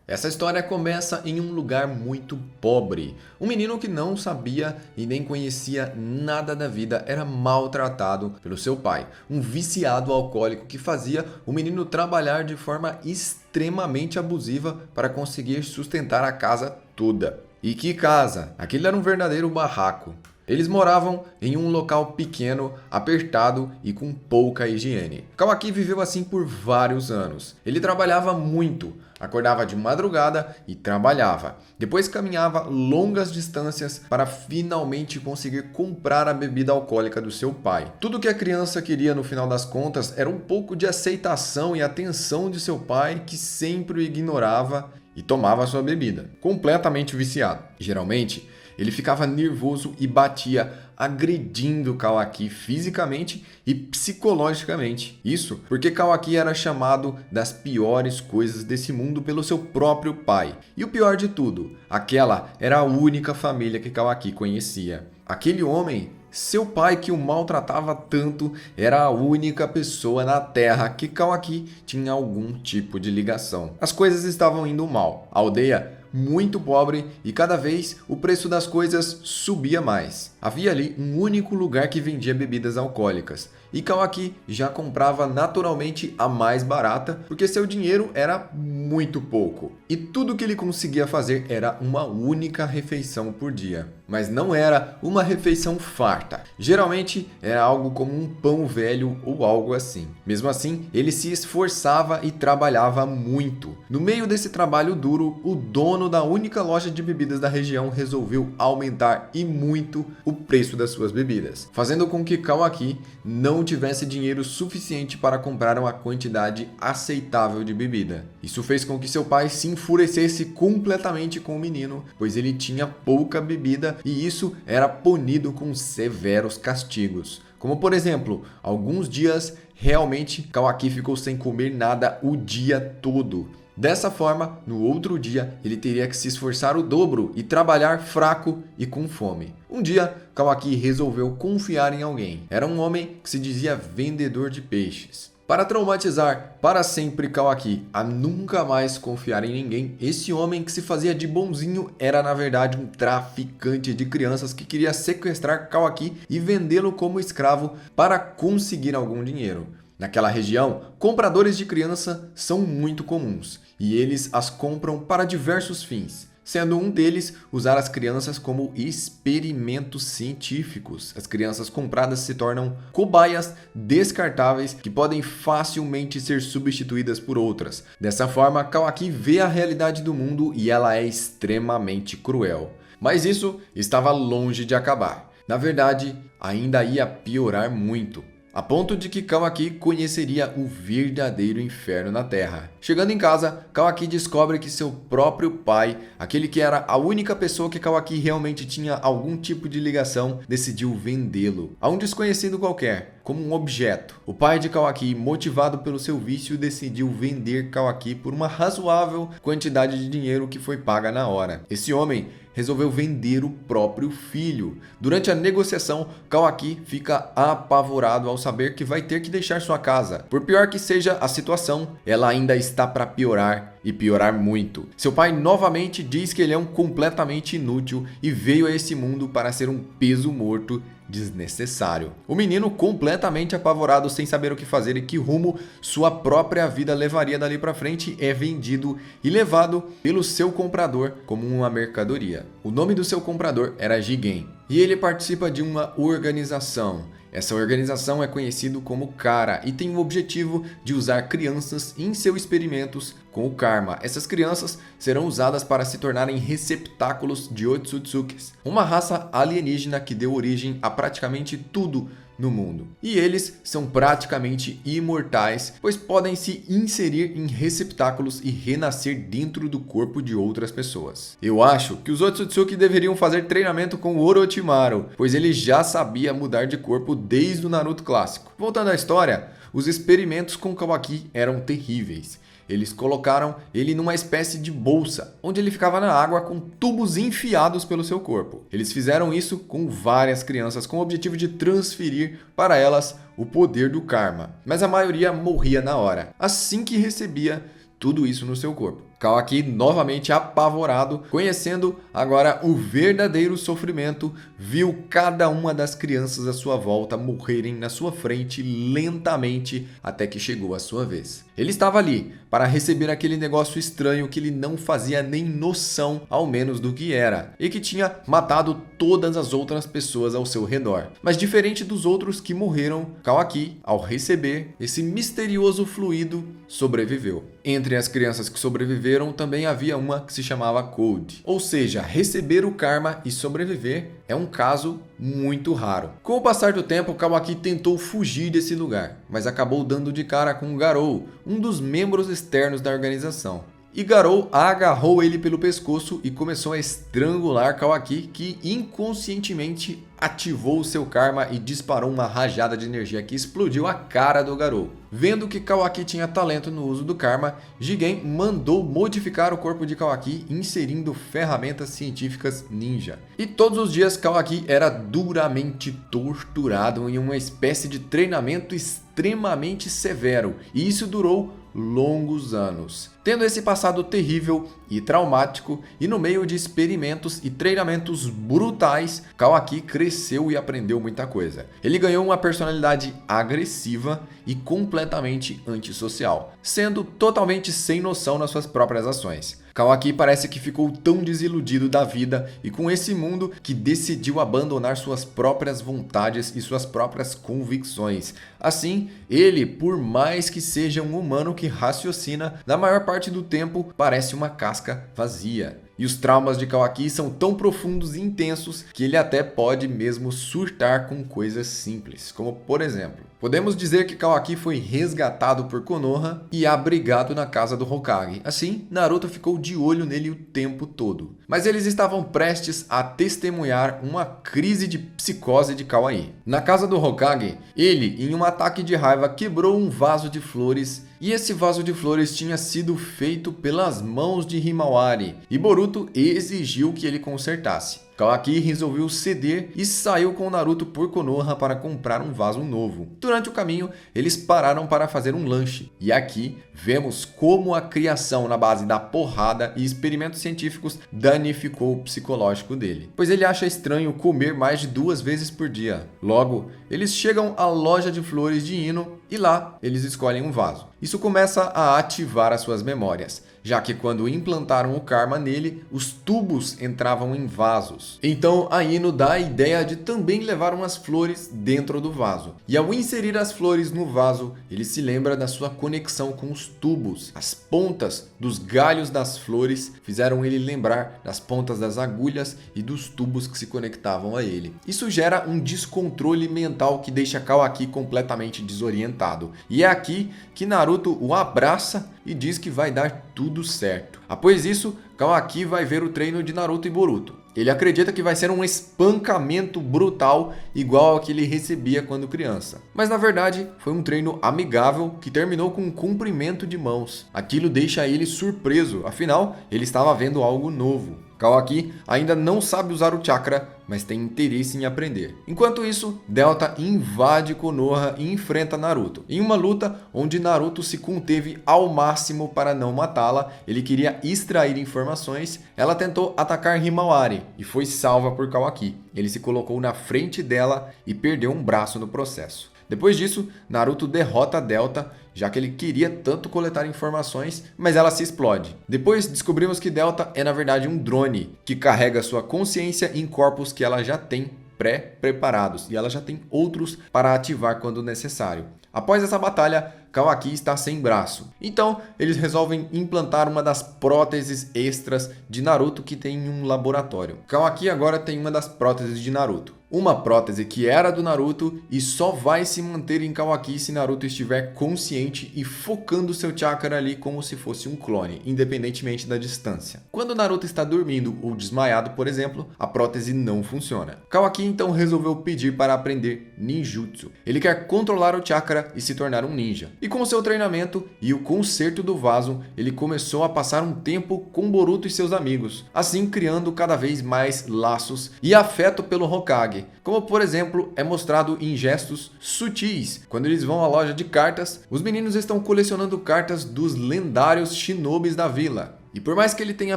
Essa história começa em um lugar muito pobre. Um menino que não sabia e nem conhecia nada da vida era maltratado pelo seu pai, um viciado alcoólico que fazia o menino trabalhar de forma extremamente abusiva para conseguir sustentar a casa toda. E que casa! Aquilo era um verdadeiro barraco. Eles moravam em um local pequeno, apertado e com pouca higiene. Kawaki viveu assim por vários anos. Ele trabalhava muito, acordava de madrugada e trabalhava. Depois caminhava longas distâncias para finalmente conseguir comprar a bebida alcoólica do seu pai. Tudo que a criança queria no final das contas era um pouco de aceitação e atenção de seu pai, que sempre o ignorava e tomava sua bebida, completamente viciado. Geralmente, ele ficava nervoso e batia, agredindo Kawaki fisicamente e psicologicamente. Isso porque Kawaki era chamado das piores coisas desse mundo pelo seu próprio pai. E o pior de tudo, aquela era a única família que Kawaki conhecia. Aquele homem, seu pai que o maltratava tanto, era a única pessoa na Terra que Kawaki tinha algum tipo de ligação. As coisas estavam indo mal. A aldeia muito pobre e cada vez o preço das coisas subia mais. Havia ali um único lugar que vendia bebidas alcoólicas e Kawaki já comprava naturalmente a mais barata porque seu dinheiro era muito pouco. E tudo que ele conseguia fazer era uma única refeição por dia. Mas não era uma refeição farta. Geralmente era algo como um pão velho ou algo assim. Mesmo assim, ele se esforçava e trabalhava muito. No meio desse trabalho duro, o dono da única loja de bebidas da região resolveu aumentar e muito o preço das suas bebidas, fazendo com que Kawaki não tivesse dinheiro suficiente para comprar uma quantidade aceitável de bebida. Isso fez com que seu pai se enfurecesse completamente com o menino, pois ele tinha pouca bebida e isso era punido com severos castigos. Como por exemplo, alguns dias realmente Kawaki ficou sem comer nada o dia todo. Dessa forma, no outro dia, ele teria que se esforçar o dobro e trabalhar fraco e com fome. Um dia, Kawaki resolveu confiar em alguém. Era um homem que se dizia vendedor de peixes. Para traumatizar para sempre Kawaki a nunca mais confiar em ninguém, esse homem que se fazia de bonzinho era na verdade um traficante de crianças que queria sequestrar Kawaki e vendê-lo como escravo para conseguir algum dinheiro. Naquela região, compradores de criança são muito comuns e eles as compram para diversos fins, sendo um deles usar as crianças como experimentos científicos. As crianças compradas se tornam cobaias descartáveis que podem facilmente ser substituídas por outras. Dessa forma, Kawaki vê a realidade do mundo e ela é extremamente cruel. Mas isso estava longe de acabar. Na verdade, ainda ia piorar muito, a ponto de que Kawaki conheceria o verdadeiro inferno na Terra. Chegando em casa, Kawaki descobre que seu próprio pai, aquele que era a única pessoa que Kawaki realmente tinha algum tipo de ligação, decidiu vendê-lo a um desconhecido qualquer, como um objeto. O pai de Kawaki, motivado pelo seu vício, decidiu vender Kawaki por uma razoável quantidade de dinheiro que foi paga na hora. Esse homem resolveu vender o próprio filho. Durante a negociação, Kawaki fica apavorado ao saber que vai ter que deixar sua casa. Por pior que seja a situação, ela ainda está para piorar e piorar muito. Seu pai novamente diz que ele é um completamente inútil e veio a esse mundo para ser um peso morto desnecessário. O menino, completamente apavorado, sem saber o que fazer e que rumo sua própria vida levaria dali para frente, é vendido e levado pelo seu comprador como uma mercadoria. O nome do seu comprador era Jigen e ele participa de uma organização. Essa organização é conhecida como Kara e tem o objetivo de usar crianças em seus experimentos com o karma. Essas crianças serão usadas para se tornarem receptáculos de Otsutsukis, uma raça alienígena que deu origem a praticamente tudo no mundo. E eles são praticamente imortais, pois podem se inserir em receptáculos e renascer dentro do corpo de outras pessoas. Eu acho que os Otsutsuki deveriam fazer treinamento com o Orochimaru, pois ele já sabia mudar de corpo desde o Naruto clássico. Voltando à história, os experimentos com Kawaki eram terríveis. Eles colocaram ele numa espécie de bolsa, onde ele ficava na água com tubos enfiados pelo seu corpo. Eles fizeram isso com várias crianças com o objetivo de transferir para elas o poder do karma, mas a maioria morria na hora, assim que recebia tudo isso no seu corpo. Kawaki, novamente apavorado, conhecendo agora o verdadeiro sofrimento, viu cada uma das crianças à sua volta morrerem na sua frente lentamente até que chegou a sua vez. Ele estava ali para receber aquele negócio estranho que ele não fazia nem noção, ao menos, do que era, e que tinha matado todas as outras pessoas ao seu redor. Mas diferente dos outros que morreram, Kawaki, ao receber esse misterioso fluido, sobreviveu. Entre as crianças que sobreviveram também havia uma que se chamava Code. Ou seja, receber o karma e sobreviver é um caso muito raro. Com o passar do tempo, Kawaki tentou fugir desse lugar, mas acabou dando de cara com Garou, um dos membros externos da organização. E Garou agarrou ele pelo pescoço e começou a estrangular Kawaki, que inconscientemente ativou o seu karma e disparou uma rajada de energia que explodiu a cara do Garou. Vendo que Kawaki tinha talento no uso do karma, Jigen mandou modificar o corpo de Kawaki inserindo ferramentas científicas ninja. E todos os dias Kawaki era duramente torturado em uma espécie de treinamento extremamente severo, e isso durou longos anos. Tendo esse passado terrível e traumático, e no meio de experimentos e treinamentos brutais, Kawaki cresceu e aprendeu muita coisa. Ele ganhou uma personalidade agressiva e completamente antissocial, sendo totalmente sem noção nas suas próprias ações. Kawaki parece que ficou tão desiludido da vida e com esse mundo que decidiu abandonar suas próprias vontades e suas próprias convicções. Assim, ele, por mais que seja um humano que raciocina, na maior parte do tempo parece uma casca vazia. E os traumas de Kawaki são tão profundos e intensos que ele até pode mesmo surtar com coisas simples, como por exemplo, podemos dizer que Kawaki foi resgatado por Konoha e abrigado na casa do Hokage. Assim, Naruto ficou de olho nele o tempo todo. Mas eles estavam prestes a testemunhar uma crise de psicose de Kawaii. Na casa do Hokage, ele, em um ataque de raiva, quebrou um vaso de flores. E esse vaso de flores tinha sido feito pelas mãos de Himawari, e Boruto exigiu que ele consertasse. Kawaki resolveu ceder e saiu com Naruto por Konoha para comprar um vaso novo. Durante o caminho, eles pararam para fazer um lanche. E aqui vemos como a criação na base da porrada e experimentos científicos danificou o psicológico dele, pois ele acha estranho comer mais de 2 vezes por dia. Logo, eles chegam à loja de flores de Ino e lá eles escolhem um vaso. Isso começa a ativar as suas memórias, já que quando implantaram o karma nele, os tubos entravam em vasos. Então a Ino dá a ideia de também levar umas flores dentro do vaso. E ao inserir as flores no vaso, ele se lembra da sua conexão com os tubos. As pontas dos galhos das flores fizeram ele lembrar das pontas das agulhas e dos tubos que se conectavam a ele. Isso gera um descontrole mental que deixa Kawaki completamente desorientado. E é aqui que Naruto o abraça e diz que vai dar tudo certo. Após isso, Kawaki vai ver o treino de Naruto e Boruto. Ele acredita que vai ser um espancamento brutal igual ao que ele recebia quando criança. Mas na verdade, foi um treino amigável que terminou com um cumprimento de mãos. Aquilo deixa ele surpreso, afinal, ele estava vendo algo novo. Kawaki ainda não sabe usar o chakra, mas tem interesse em aprender. Enquanto isso, Delta invade Konoha e enfrenta Naruto. Em uma luta onde Naruto se conteve ao máximo para não matá-la, ele queria extrair informações, ela tentou atacar Himawari e foi salva por Kawaki. Ele se colocou na frente dela e perdeu um braço no processo. Depois disso, Naruto derrota Delta, já que ele queria tanto coletar informações, mas ela se explode. Depois descobrimos que Delta é na verdade um drone, que carrega sua consciência em corpos que ela já tem pré-preparados, e ela já tem outros para ativar quando necessário. Após essa batalha, Kawaki está sem braço. Então, eles resolvem implantar uma das próteses extras de Naruto que tem em um laboratório. Kawaki agora tem uma das próteses de Naruto. Uma prótese que era do Naruto e só vai se manter em Kawaki se Naruto estiver consciente e focando seu chakra ali como se fosse um clone, independentemente da distância. Quando Naruto está dormindo ou desmaiado, por exemplo, a prótese não funciona. Kawaki então resolveu pedir para aprender ninjutsu. Ele quer controlar o chakra e se tornar um ninja. E com seu treinamento e o conserto do vaso, ele começou a passar um tempo com Boruto e seus amigos, assim criando cada vez mais laços e afeto pelo Hokage, como por exemplo é mostrado em gestos sutis. Quando eles vão à loja de cartas, os meninos estão colecionando cartas dos lendários shinobis da vila. E por mais que ele tenha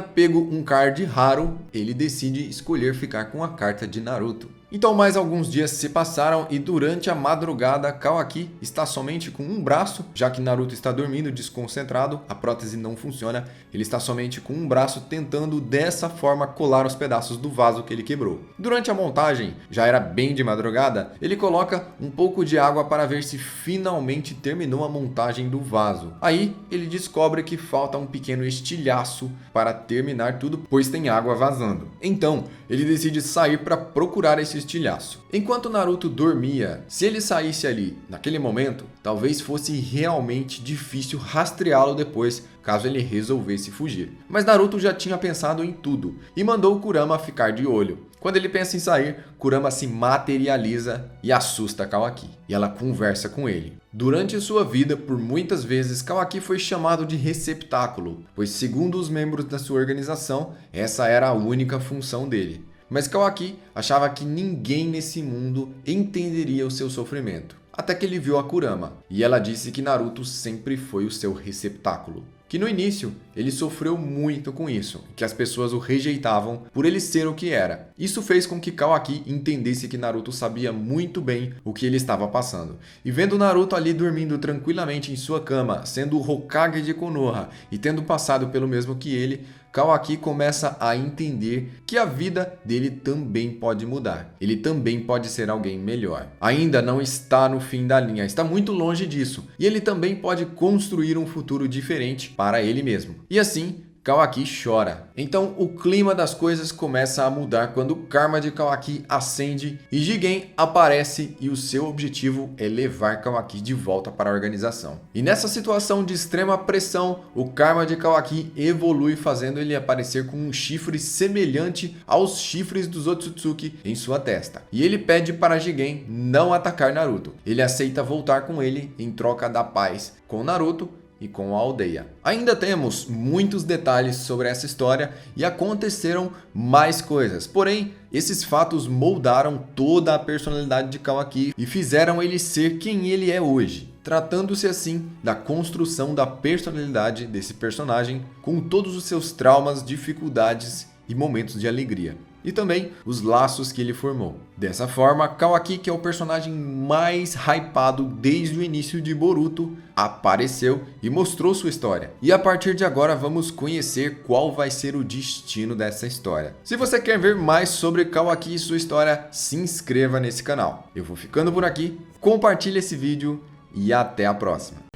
pego um card raro, ele decide escolher ficar com a carta de Naruto. Então mais alguns dias se passaram e durante a madrugada, Kawaki está somente com um braço, já que Naruto está dormindo desconcentrado, a prótese não funciona, ele está somente com um braço tentando dessa forma colar os pedaços do vaso que ele quebrou. Durante a montagem, já era bem de madrugada, ele coloca um pouco de água para ver se finalmente terminou a montagem do vaso. Aí ele descobre que falta um pequeno estilhaço para terminar tudo, pois tem água vazando. Então ele decide sair para procurar esse estilhaço. Enquanto Naruto dormia, se ele saísse ali naquele momento, talvez fosse realmente difícil rastreá-lo depois, caso ele resolvesse fugir. Mas Naruto já tinha pensado em tudo e mandou Kurama ficar de olho. Quando ele pensa em sair, Kurama se materializa e assusta Kawaki, e ela conversa com ele. Durante sua vida, por muitas vezes, Kawaki foi chamado de receptáculo, pois segundo os membros da sua organização, essa era a única função dele. Mas Kawaki achava que ninguém nesse mundo entenderia o seu sofrimento. Até que ele viu a Kurama, e ela disse que Naruto sempre foi o seu receptáculo. Que no início, ele sofreu muito com isso, que as pessoas o rejeitavam por ele ser o que era. Isso fez com que Kawaki entendesse que Naruto sabia muito bem o que ele estava passando. E vendo Naruto ali dormindo tranquilamente em sua cama, sendo o Hokage de Konoha e tendo passado pelo mesmo que ele, Kawaki começa a entender que a vida dele também pode mudar. Ele também pode ser alguém melhor. Ainda não está no fim da linha, está muito longe disso. E ele também pode construir um futuro diferente para ele mesmo. E assim, Kawaki chora. Então o clima das coisas começa a mudar quando o karma de Kawaki ascende e Jigen aparece e o seu objetivo é levar Kawaki de volta para a organização. E nessa situação de extrema pressão, o karma de Kawaki evolui fazendo ele aparecer com um chifre semelhante aos chifres dos Otsutsuki em sua testa. E ele pede para Jigen não atacar Naruto. Ele aceita voltar com ele em troca da paz com Naruto e com a aldeia. Ainda temos muitos detalhes sobre essa história e aconteceram mais coisas, porém esses fatos moldaram toda a personalidade de Kawaki e fizeram ele ser quem ele é hoje, tratando-se assim da construção da personalidade desse personagem com todos os seus traumas, dificuldades e momentos de alegria. E também os laços que ele formou. Dessa forma, Kawaki, que é o personagem mais hypado desde o início de Boruto, apareceu e mostrou sua história. E a partir de agora vamos conhecer qual vai ser o destino dessa história. Se você quer ver mais sobre Kawaki e sua história, se inscreva nesse canal. Eu vou ficando por aqui, compartilhe esse vídeo e até a próxima.